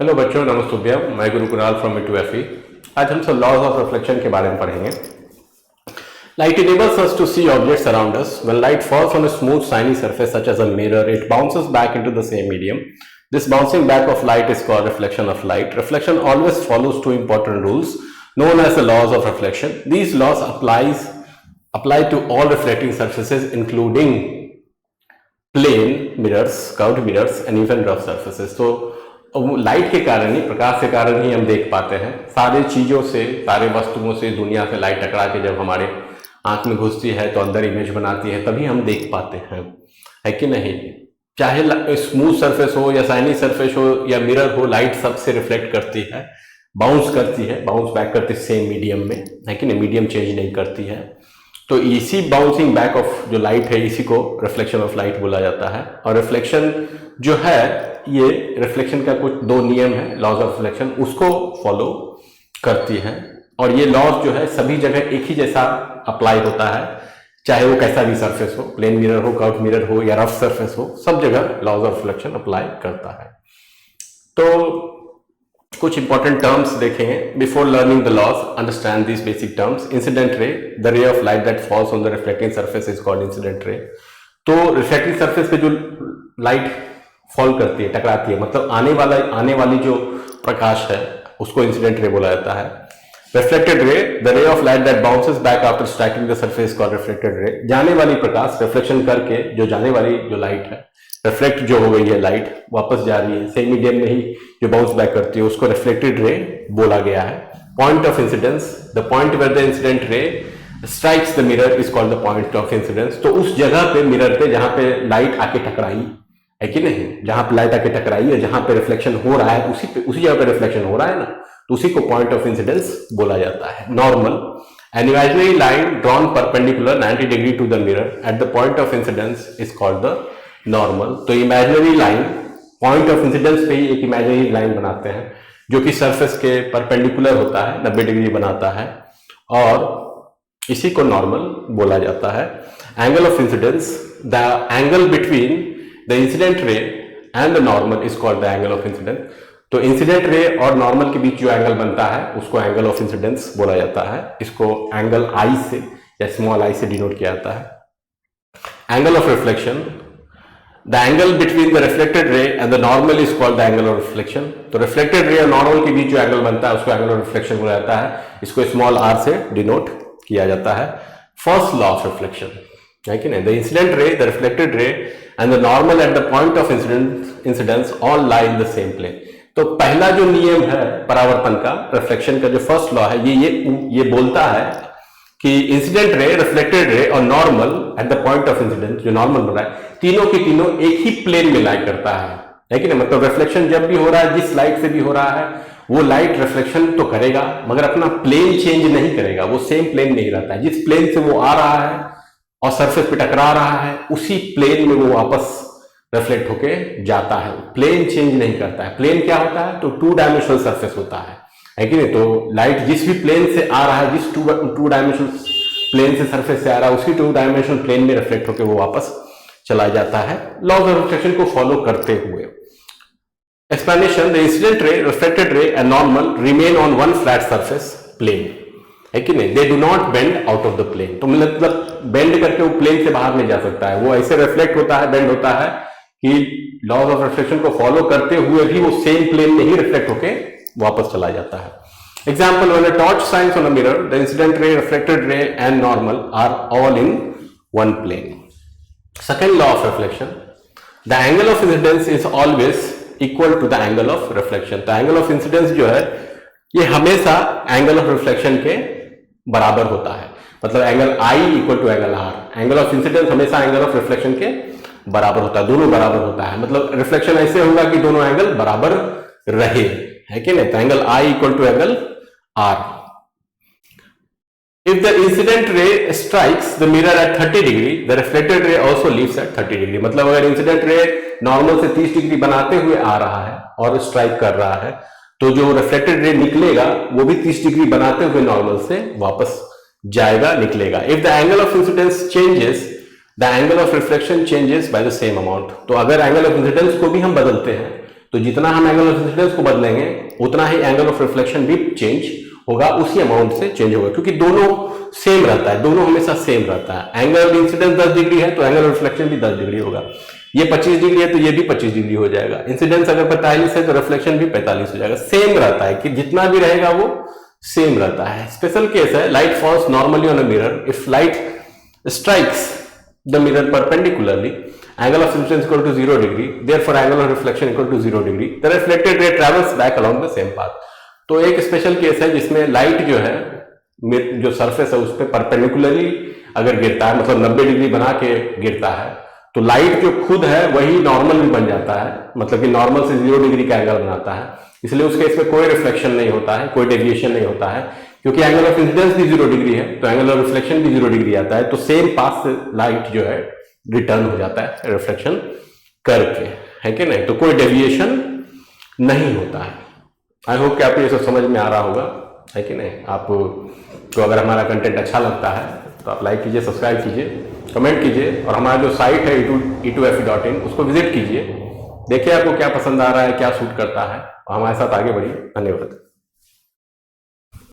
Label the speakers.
Speaker 1: Hello बच्चों, नमस्तुभ्यम। मैं गुरु Kunal from E2FE। आज हम सब लॉज ऑफ रिफ्लेक्शन के बारे में पढ़ेंगे। Light enables us to see objects around us. When light falls on a smooth shiny surface such as a mirror, it bounces back into the same medium. This bouncing back of light is called reflection of light. Reflection always follows two important rules known as the laws of reflection. These laws apply to all reflecting surfaces including plane mirrors, curved mirrors and even rough surfaces. तो light के कारण ही, प्रकाश के कारण ही हम देख पाते हैं। सारी चीज़ों से, सारे वस्तुओं से, दुनिया से लाइट टकरा के जब हमारे आंख में घुसती है तो अंदर इमेज बनाती है, तभी हम देख पाते हैं, है कि नहीं। चाहे स्मूथ सरफेस हो या शाइनी सरफेस हो या मिरर हो, लाइट सबसे रिफ्लेक्ट करती है, बाउंस करती है, बाउंस बैक करती है सेम मीडियम में, है कि नहीं। मीडियम चेंज नहीं करती है। तो इसी बाउंसिंग बैक ऑफ जो लाइट है, इसी को रिफ्लेक्शन ऑफ लाइट बोला जाता है। और रिफ्लेक्शन जो है, ये रिफ्लेक्शन का कुछ दो नियम है, लॉज ऑफ रिफ्लेक्शन, उसको फॉलो करती है। और ये लॉज जो है सभी जगह एक ही जैसा अप्लाई होता है, चाहे वो कैसा भी सरफेस हो, प्लेन मिरर हो, कर्व मिरर हो या रफ सरफेस हो, सब जगह लॉज ऑफ रिफ्लेक्शन अप्लाई करता है। तो कुछ इंपॉर्टेंट टर्म्स देखें। Before learning the laws, understand this basic terms. Incident ray, the ray of light that falls on the reflecting surface is called incident ray. तो reflecting surface पे जो light fall करती है, टकराती है, मतलब आने वाली जो प्रकाश है, उसको इंसिडेंट रे बोला जाता है। Reflected ray, the ray of light that bounces back after striking the surface called reflected ray. जाने वाली प्रकाश, रिफ्लेक्शन करके जो जाने वाली जो लाइट है, रिफ्लेक्ट जो हो गई है लाइट, वापस जा रही है सेम मीडियम में ही, जो बाउंस बैक करती है, उसको रिफ्लेक्टेड रे बोला गया है। Point of incidence, the point where the incident ray strikes the mirror is called the point of incidence. तो उस जगह पे, मिरर पे, जहां पे लाइट आके टकराई, है कि नहीं, जहां पे लाइट आके टकराई है, जहां पे रिफ्लेक्शन हो रहा है, उसी जगह पे रिफ्लेक्शन हो रहा है ना, तो उसी को पॉइंट ऑफ इंसिडेंस बोला जाता है। Normal, an imaginary line drawn perpendicular 90 degree to the mirror at the point of incidence is called the normal। तो imaginary line, point of incidence पे ही एक इमेजिनरी लाइन बनाते हैं जो कि सरफेस के परपेंडिकुलर होता है, 90 डिग्री बनाता है, और इसी को नॉर्मल बोला जाता है। Angle of incidence, the angle between the incident रे and the normal is called the angle of incidence. तो इंसिडेंट रे और नॉर्मल के बीच जो एंगल बनता है, उसको एंगल ऑफ इंसिडेंस बोला जाता है। इसको एंगल आई से या स्मॉल आई से डिनोट किया जाता है। Angle of reflection, the angle between the reflected ray and the normal is called the angle of reflection. तो रिफ्लेक्टेड रे और नॉर्मल के बीच जो एंगल बनता है, उसको एंगल ऑफ रिफ्लेक्शन बोला जाता है। इसको स्मॉल आर से डिनोट किया जाता है। फर्स्ट लॉ ऑफ रिफ्लेक्शन, है कि नहीं, the incident ray, the reflected ray and the normal at the point of incidence all lie in the same plane. तो पहला जो नियम है परावर्तन का, रिफ्लेक्शन का जो फर्स्ट लॉ है, ये बोलता है कि इंसिडेंट रे, रिफ्लेक्टेड रे और normal at the point of incidence, जो नॉर्मल हो रहा है, तीनों के तीनों एक ही प्लेन में लाई करता है कि नहीं। मतलब रिफ्लेक्शन जब भी हो रहा है, जिस लाइट से भी हो रहा है, वो लाइट रिफ्लेक्शन तो करेगा मगर अपना प्लेन चेंज नहीं करेगा, वो सेम प्लेन नहीं रहता है। जिस प्लेन से वो आ रहा है और सरफेस पे टकरा रहा है, उसी प्लेन में वो वापस रिफ्लेक्ट होके जाता है, प्लेन चेंज नहीं करता है। प्लेन क्या होता है? तो टू डायमेंशनल सरफेस होता है कि नहीं। तो लाइट जिस भी प्लेन से आ रहा है, जिस टू डायमेंशनल प्लेन से सरफेस से आ रहा है, उसी टू डायमेंशनल प्लेन में रिफ्लेक्ट होकर वो वापस चला जाता है, लॉज ऑफ रिफ्लेक्शन को फॉलो करते हुए। Explanation, the incident ray, reflected ray and normal remain on one flat surface plane, है कि नहीं। They do not bend out of the plane. तो मतलब बेंड करके वो प्लेन से बाहर नहीं जा सकता है, वो ऐसे रिफ्लेक्ट होता है, बेंड होता है कि लॉज ऑफ रिफ्लेक्शन को फॉलो करते हुए भी वो सेम प्लेन में ही रिफ्लेक्ट होके वापस चला जाता है। Example, when a torch shines on a mirror, the incident ray, reflected ray and normal are all in one plane. Second law of reflection, the angle of incidence is always equal to the angle of reflection. तो angle of incidence जो है, ये हमेशा angle of reflection के बराबर होता है। मतलब angle I equal to angle R. Angle of incidence हमेशा एंगल ऑफ रिफ्लेक्शन के बराबर होता है, दोनों बराबर होता है। मतलब रिफ्लेक्शन ऐसे होगा कि दोनों एंगल बराबर रहे, है कि नहीं। तो angle I equal to angle R. If the incident ray strikes the mirror at 30 degree, the reflected ray also leaves at 30 degree. मतलब अगर इंसिडेंट रे नॉर्मल से 30 डिग्री बनाते हुए आ रहा है और स्ट्राइक कर रहा है, तो जो रिफ्लेक्टेड रे निकलेगा वो भी 30 डिग्री बनाते हुए नॉर्मल से वापस जाएगा, निकलेगा। If the angle of incidence changes, the angle of reflection changes by the same amount. तो अगर एंगल ऑफ इंसिडेंस को भी हम बदलते हैं तो जितना हम एंगल ऑफ इंसिडेंस को बदलेंगे उतना ही एंगल ऑफ रिफ्लेक्शन भी चेंज होगा, उसी अमाउंट से चेंज होगा, क्योंकि दोनों सेम रहता है, दोनों हमेशा सेम रहता है। एंगल ऑफ इंसिडेंस 10 डिग्री है तो एंगल ऑफ रिफ्लेक्शन भी 10 डिग्री होगा। ये 25 डिग्री है तो ये भी 25 डिग्री हो जाएगा। इंसिडेंस अगर 45 है तो रिफ्लेक्शन भी 45 हो जाएगा। सेम रहता है कि जितना भी रहेगा वो सेम रहता है। स्पेशल केस है, light falls normally on a mirror, if light strikes the mirror perpendicularly, angle of incidence equal to 0 degree, therefore angle of reflection equal to 0 degree, the reflected ray travels back along the same path। तो एक special case है जिसमें light जो है जो surface है उस पर परपेंडिकुलरली अगर गिरता है, मतलब 90 डिग्री बना के गिरता है, तो लाइट जो खुद है वही नॉर्मल भी बन जाता है, मतलब कि नॉर्मल से 0 डिग्री का एंगल बनाता है। इसलिए उस केस में कोई रिफ्लेक्शन नहीं होता है, कोई डेविएशन नहीं होता है, क्योंकि एंगल ऑफ इंसिडेंस भी 0 डिग्री है तो एंगल ऑफ रिफ्लेक्शन भी 0 डिग्री आता है। तो सेम पाथ से लाइट जो है रिटर्न हो जाता है रिफ्लेक्शन करके, है कि नहीं। तो कोई डेविएशन नहीं होता है। आई होप कि आपको ये सब समझ में आ रहा होगा, है कि नहीं। आपको अगर हमारा कंटेंट अच्छा लगता है तो आप लाइक कीजिए, सब्सक्राइब कीजिए, कमेंट कीजिए, और हमारा जो साइट है e2fe.in उसको विजिट कीजिए, देखिए आपको क्या पसंद आ रहा है, क्या सूट करता है, और हमारे साथ आगे बढ़िए। धन्यवाद।